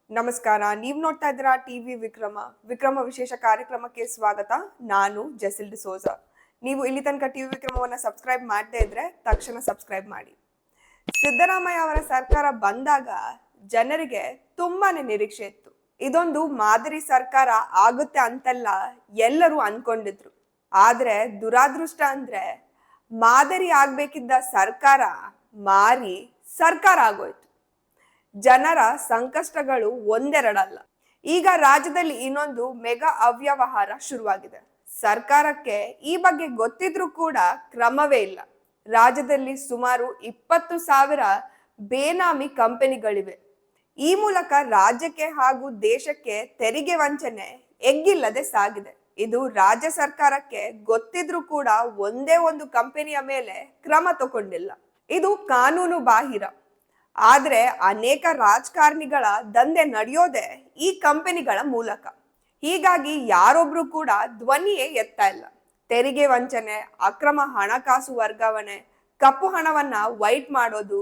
ನಮಸ್ಕಾರ. ನೀವು ನೋಡ್ತಾ ಇದ್ದೀರಾ ಟಿವಿ ವಿಕ್ರಮ ವಿಶೇಷ ಕಾರ್ಯಕ್ರಮಕ್ಕೆ ಸ್ವಾಗತ. ನಾನು ಜೆಸಿಲ್ ಡಿಸೋಜಾ. ನೀವು ಇಲ್ಲಿ ತನಕ ಟಿವಿ ವಿಕ್ರಮವನ್ನ ಸಬ್ಸ್ಕ್ರೈಬ್ ಮಾಡದೇ ಇದ್ರೆ ತಕ್ಷಣ ಸಬ್ಸ್ಕ್ರೈಬ್ ಮಾಡಿ. ಸಿದ್ದರಾಮಯ್ಯ ಅವರ ಸರ್ಕಾರ ಬಂದಾಗ ಜನರಿಗೆ ತುಂಬಾನೇ ನಿರೀಕ್ಷೆ ಇತ್ತು. ಇದೊಂದು ಮಾದರಿ ಸರ್ಕಾರ ಆಗುತ್ತೆ ಅಂತೆಲ್ಲ ಎಲ್ಲರೂ ಅನ್ಕೊಂಡಿದ್ರು. ಆದ್ರೆ ದುರಾದೃಷ್ಟ ಅಂದ್ರೆ ಮಾದರಿ ಆಗ್ಬೇಕಿದ್ದ ಸರ್ಕಾರ ಮಾರಿ ಸರ್ಕಾರ ಆಗೋಯ್ತು. ಜನರ ಸಂಕಷ್ಟಗಳು ಒಂದೆರಡಲ್ಲ. ಈಗ ರಾಜ್ಯದಲ್ಲಿ ಇನ್ನೊಂದು ಮೆಗಾ ಅವ್ಯವಹಾರ ಶುರುವಾಗಿದೆ. ಸರ್ಕಾರಕ್ಕೆ ಈ ಬಗ್ಗೆ ಗೊತ್ತಿದ್ರೂ ಕೂಡ ಕ್ರಮವೇ ಇಲ್ಲ. ರಾಜ್ಯದಲ್ಲಿ ಸುಮಾರು 20,000 ಬೇನಾಮಿ ಕಂಪನಿಗಳಿವೆ. ಈ ಮೂಲಕ ರಾಜ್ಯಕ್ಕೆ ಹಾಗೂ ದೇಶಕ್ಕೆ ತೆರಿಗೆ ವಂಚನೆ ಎಗ್ಗಿಲ್ಲದೆ ಸಾಗಿದೆ. ಇದು ರಾಜ್ಯ ಸರ್ಕಾರಕ್ಕೆ ಗೊತ್ತಿದ್ರೂ ಕೂಡ ಒಂದೇ ಒಂದು ಕಂಪನಿಯ ಮೇಲೆ ಕ್ರಮ ತಗೊಂಡಿಲ್ಲ. ಇದು ಕಾನೂನು ಬಾಹಿರ. ಆದ್ರೆ ಅನೇಕ ರಾಜಕಾರಣಿಗಳ ದಂಧೆ ನಡೆಯೋದೆ ಈ ಕಂಪನಿಗಳ ಮೂಲಕ. ಹೀಗಾಗಿ ಯಾರೊಬ್ರು ಕೂಡ ಧ್ವನಿಯೇ ಎತ್ತಾ ಇಲ್ಲ. ತೆರಿಗೆ ವಂಚನೆ, ಅಕ್ರಮ ಹಣಕಾಸು ವರ್ಗಾವಣೆ, ಕಪ್ಪು ಹಣವನ್ನ ವೈಟ್ ಮಾಡೋದು,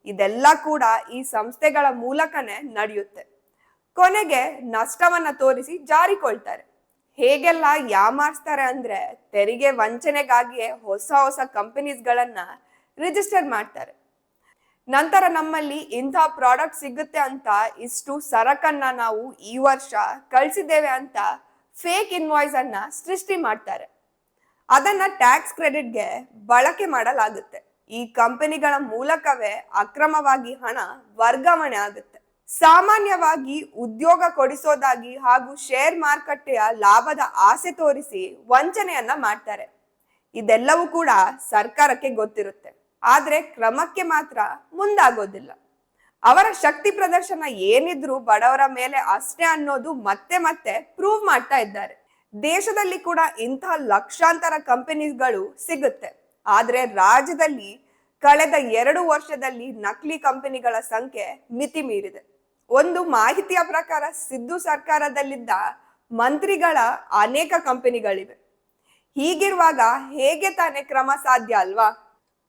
ಇದೆಲ್ಲ ಕೂಡ ಈ ಸಂಸ್ಥೆಗಳ ಮೂಲಕನೇ ನಡೆಯುತ್ತೆ. ಕೊನೆಗೆ ನಷ್ಟವನ್ನ ತೋರಿಸಿ ಜಾರಿಕೊಳ್ತಾರೆ. ಹೇಗೆಲ್ಲ ಯಾಮಾರಿಸ್ತಾರೆ ಅಂದ್ರೆ ತೆರಿಗೆ ವಂಚನೆಗಾಗಿಯೇ ಹೊಸ ಕಂಪನೀಸ್ಗಳನ್ನ ರಿಜಿಸ್ಟರ್ ಮಾಡ್ತಾರೆ. ನಂತರ ನಮ್ಮಲ್ಲಿ ಇಂಥ ಪ್ರಾಡಕ್ಟ್ ಸಿಗುತ್ತೆ ಅಂತ ಇಷ್ಟು ಸರಕನ್ನ ನಾವು ಈ ವರ್ಷ ಕಳಿಸಿದ್ದೇವೆ ಅಂತ ಫೇಕ್ ಇನ್ವಾಯ್ಸ್ ಅನ್ನ ಸೃಷ್ಟಿ ಮಾಡ್ತಾರೆ. ಅದನ್ನ ಟ್ಯಾಕ್ಸ್ ಕ್ರೆಡಿಟ್ಗೆ ಬಳಕೆ ಮಾಡಲಾಗುತ್ತೆ. ಈ ಕಂಪನಿಗಳ ಮೂಲಕವೇ ಅಕ್ರಮವಾಗಿ ಹಣ ವರ್ಗಾವಣೆ ಆಗುತ್ತೆ. ಸಾಮಾನ್ಯವಾಗಿ ಉದ್ಯೋಗ ಕೊಡಿಸೋದಾಗಿ ಹಾಗೂ ಶೇರ್ ಮಾರುಕಟ್ಟೆಯ ಲಾಭದ ಆಸೆ ತೋರಿಸಿ ವಂಚನೆಯನ್ನ ಮಾಡ್ತಾರೆ. ಇದೆಲ್ಲವೂ ಕೂಡ ಸರ್ಕಾರಕ್ಕೆ ಗೊತ್ತಿರುತ್ತೆ. ಆದ್ರೆ ಕ್ರಮಕ್ಕೆ ಮಾತ್ರ ಮುಂದಾಗೋದಿಲ್ಲ. ಅವರ ಶಕ್ತಿ ಪ್ರದರ್ಶನ ಏನಿದ್ರು ಬಡವರ ಮೇಲೆ ಅಷ್ಟೇ ಅನ್ನೋದು ಮತ್ತೆ ಮತ್ತೆ ಪ್ರೂವ್ ಮಾಡ್ತಾ ಇದ್ದಾರೆ. ದೇಶದಲ್ಲಿ ಕೂಡ ಇಂತಹ ಲಕ್ಷಾಂತರ ಕಂಪನೀಸ್ಗಳು ಸಿಗುತ್ತೆ. ಆದ್ರೆ ರಾಜ್ಯದಲ್ಲಿ ಕಳೆದ 2 ವರ್ಷದಲ್ಲಿ ನಕಲಿ ಕಂಪನಿಗಳ ಸಂಖ್ಯೆ ಮಿತಿ ಮೀರಿದೆ. ಒಂದು ಮಾಹಿತಿಯ ಪ್ರಕಾರ ಸಿದ್ದು ಸರ್ಕಾರದಲ್ಲಿದ್ದ ಮಂತ್ರಿಗಳ ಅನೇಕ ಕಂಪನಿಗಳಿವೆ. ಹೀಗಿರುವಾಗ ಹೇಗೆ ತಾನೇ ಕ್ರಮ ಸಾಧ್ಯ ಅಲ್ವಾ?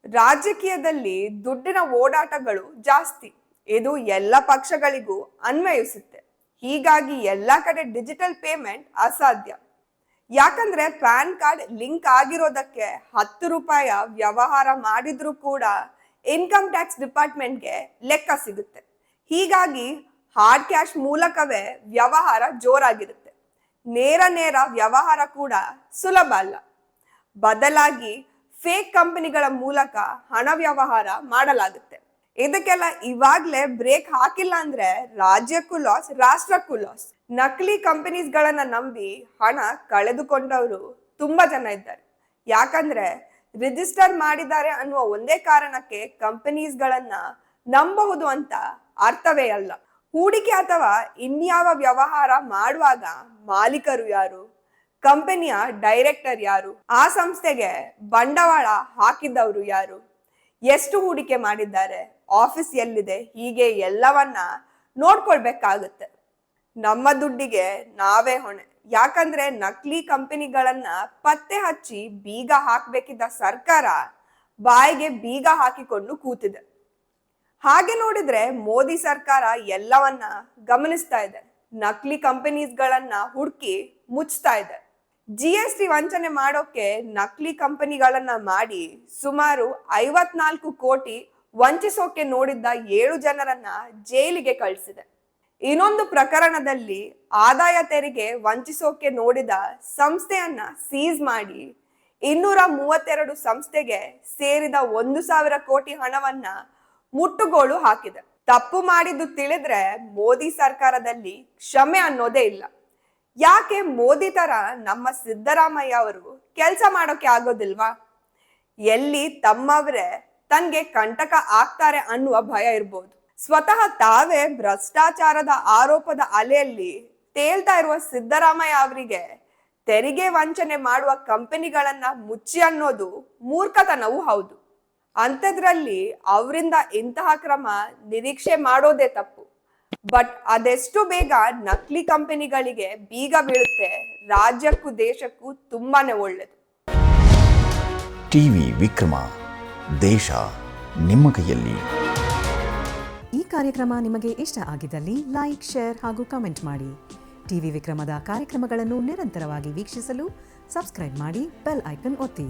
ರಾಜಕೀಯದಲ್ಲಿ ದುಡ್ಡಿನ ಓಡಾಟಗಳು ಜಾಸ್ತಿ. ಇದು ಎಲ್ಲ ಪಕ್ಷಗಳಿಗೂ ಅನ್ವಯಿಸುತ್ತೆ. ಹೀಗಾಗಿ ಎಲ್ಲಾ ಕಡೆ ಡಿಜಿಟಲ್ ಪೇಮೆಂಟ್ ಅಸಾಧ್ಯ. ಯಾಕಂದ್ರೆ ಪ್ಯಾನ್ ಕಾರ್ಡ್ ಲಿಂಕ್ ಆಗಿರೋದಕ್ಕೆ 10 ರೂಪಾಯಿ ವ್ಯವಹಾರ ಮಾಡಿದ್ರೂ ಕೂಡ ಇನ್ಕಮ್ ಟ್ಯಾಕ್ಸ್ ಡಿಪಾರ್ಟ್ಮೆಂಟ್ಗೆ ಲೆಕ್ಕ ಸಿಗುತ್ತೆ. ಹೀಗಾಗಿ ಹಾರ್ಡ್ ಕ್ಯಾಶ್ ಮೂಲಕವೇ ವ್ಯವಹಾರ ಜೋರಾಗಿರುತ್ತೆ. ನೇರ ವ್ಯವಹಾರ ಕೂಡ ಸುಲಭ ಅಲ್ಲ. ಬದಲಾಗಿ ಫೇಕ್ ಕಂಪನಿಗಳ ಮೂಲಕ ಹಣ ವ್ಯವಹಾರ ಮಾಡಲಾಗುತ್ತೆ. ಇದಕ್ಕೆಲ್ಲ ಇವಾಗ್ಲೇ ಬ್ರೇಕ್ ಹಾಕಿಲ್ಲ ಅಂದ್ರೆ ರಾಜ್ಯಕ್ಕೂ ಲಾಸ್, ರಾಷ್ಟ್ರಕ್ಕೂ ಲಾಸ್. ನಕಲಿ ಕಂಪನೀಸ್ಗಳನ್ನ ನಂಬಿ ಹಣ ಕಳೆದುಕೊಂಡವರು ತುಂಬಾ ಜನ ಇದ್ದಾರೆ. ಯಾಕಂದ್ರೆ ರಿಜಿಸ್ಟರ್ ಮಾಡಿದ್ದಾರೆ ಅನ್ನುವ ಒಂದೇ ಕಾರಣಕ್ಕೆ ಕಂಪನೀಸ್ಗಳನ್ನ ನಂಬಬಹುದು ಅಂತ ಅರ್ಥವೇ ಅಲ್ಲ. ಹೂಡಿಕೆ ಅಥವಾ ಇನ್ಯಾವ ವ್ಯವಹಾರ ಮಾಡುವಾಗ ಮಾಲೀಕರು ಯಾರು, ಕಂಪನಿಯ ಡೈರೆಕ್ಟರ್ ಯಾರು, ಆ ಸಂಸ್ಥೆಗೆ ಬಂಡವಾಳ ಹಾಕಿದವರು ಯಾರು, ಎಷ್ಟು ಹೂಡಿಕೆ ಮಾಡಿದ್ದಾರೆ, ಆಫೀಸ್ ಎಲ್ಲಿದೆ, ಹೀಗೆ ಎಲ್ಲವನ್ನ ನೋಡ್ಕೊಳ್ಬೇಕಾಗುತ್ತೆ. ನಮ್ಮ ದುಡ್ಡಿಗೆ ನಾವೇ ಹೊಣೆ. ಯಾಕಂದ್ರೆ ನಕಲಿ ಕಂಪನಿಗಳನ್ನ ಪತ್ತೆ ಹಚ್ಚಿ ಬೀಗ ಹಾಕ್ಬೇಕಿದ್ದ ಸರ್ಕಾರ ಬಾಯಿಗೆ ಬೀಗ ಹಾಕಿಕೊಂಡು ಕೂತಿದೆ. ಹಾಗೆ ನೋಡಿದ್ರೆ ಮೋದಿ ಸರ್ಕಾರ ಎಲ್ಲವನ್ನ ಗಮನಿಸ್ತಾ ಇದೆ. ನಕಲಿ ಕಂಪನೀಸ್ಗಳನ್ನ ಹುಡುಕಿ ಮುಚ್ತಾ ಇದೆ. GST ವಂಚನೆ ಮಾಡೋಕೆ ನಕಲಿ ಕಂಪನಿಗಳನ್ನ ಮಾಡಿ ಸುಮಾರು 54 ಕೋಟಿ ವಂಚಿಸೋಕೆ ನೋಡಿದ್ದ 7 ಜನರನ್ನ ಜೈಲಿಗೆ ಕಳಿಸಿದೆ. ಇನ್ನೊಂದು ಪ್ರಕರಣದಲ್ಲಿ ಆದಾಯ ತೆರಿಗೆ ವಂಚಿಸೋಕೆ ನೋಡಿದ ಸಂಸ್ಥೆಯನ್ನ ಸೀಸ್ ಮಾಡಿ 232 ಸಂಸ್ಥೆಗೆ ಸೇರಿದ 1,000 ಕೋಟಿ ಹಣವನ್ನ ಮುಟ್ಟುಗೋಲು ಹಾಕಿದೆ. ತಪ್ಪು ಮಾಡಿದ್ದು ತಿಳಿದ್ರೆ ಮೋದಿ ಸರ್ಕಾರದಲ್ಲಿ ಕ್ಷಮೆ ಅನ್ನೋದೇ ಇಲ್ಲ. ಯಾಕೆ ಮೋದಿ ತರ ನಮ್ಮ ಸಿದ್ದರಾಮಯ್ಯ ಅವರು ಕೆಲಸ ಮಾಡೋಕೆ ಆಗೋದಿಲ್ವಾ? ಎಲ್ಲಿ ತಮ್ಮವರೇ ತನ್ಗೆ ಕಂಟಕ ಆಗ್ತಾರೆ ಅನ್ನುವ ಭಯ ಇರ್ಬೋದು. ಸ್ವತಃ ತಾವೇ ಭ್ರಷ್ಟಾಚಾರದ ಆರೋಪದ ಅಲೆಯಲ್ಲಿ ತೇಲ್ತಾ ಇರುವ ಸಿದ್ದರಾಮಯ್ಯ ಅವರಿಗೆ ತೆರಿಗೆ ವಂಚನೆ ಮಾಡುವ ಕಂಪನಿಗಳನ್ನ ಮುಚ್ಚಿ ಅನ್ನೋದು ಮೂರ್ಖತನವೂ ಹೌದು. ಅಂಥದ್ರಲ್ಲಿ ಅವರಿಂದ ಇಂತಹ ಕ್ರಮ ನಿರೀಕ್ಷೆ ಮಾಡೋದೇ ತಪ್ಪು. ಬಟ್ ಅದೆಷ್ಟು ಬೇಗ ನಕಲಿ ಕಂಪನಿಗಳಿಗೆ ಬೀಗ ಬೀಳುತ್ತೆ, ರಾಜ್ಯಕ್ಕೂ ದೇಶಕ್ಕೂ ತುಂಬಾನೇ ಒಳ್ಳೇದು. ಟಿವಿ ವಿಕ್ರಮ, ದೇಶ ನಿಮ್ಮ ಕೈಯಲ್ಲಿ. ಈ ಕಾರ್ಯಕ್ರಮ ನಿಮಗೆ ಇಷ್ಟ ಆಗಿದ್ದಲ್ಲಿ ಲೈಕ್, ಶೇರ್ ಹಾಗೂ ಕಮೆಂಟ್ ಮಾಡಿ. ಟಿವಿ ವಿಕ್ರಮದ ಕಾರ್ಯಕ್ರಮಗಳನ್ನು ನಿರಂತರವಾಗಿ ವೀಕ್ಷಿಸಲು ಸಬ್ಸ್ಕ್ರೈಬ್ ಮಾಡಿ, ಬೆಲ್ ಐಕನ್ ಒತ್ತಿ.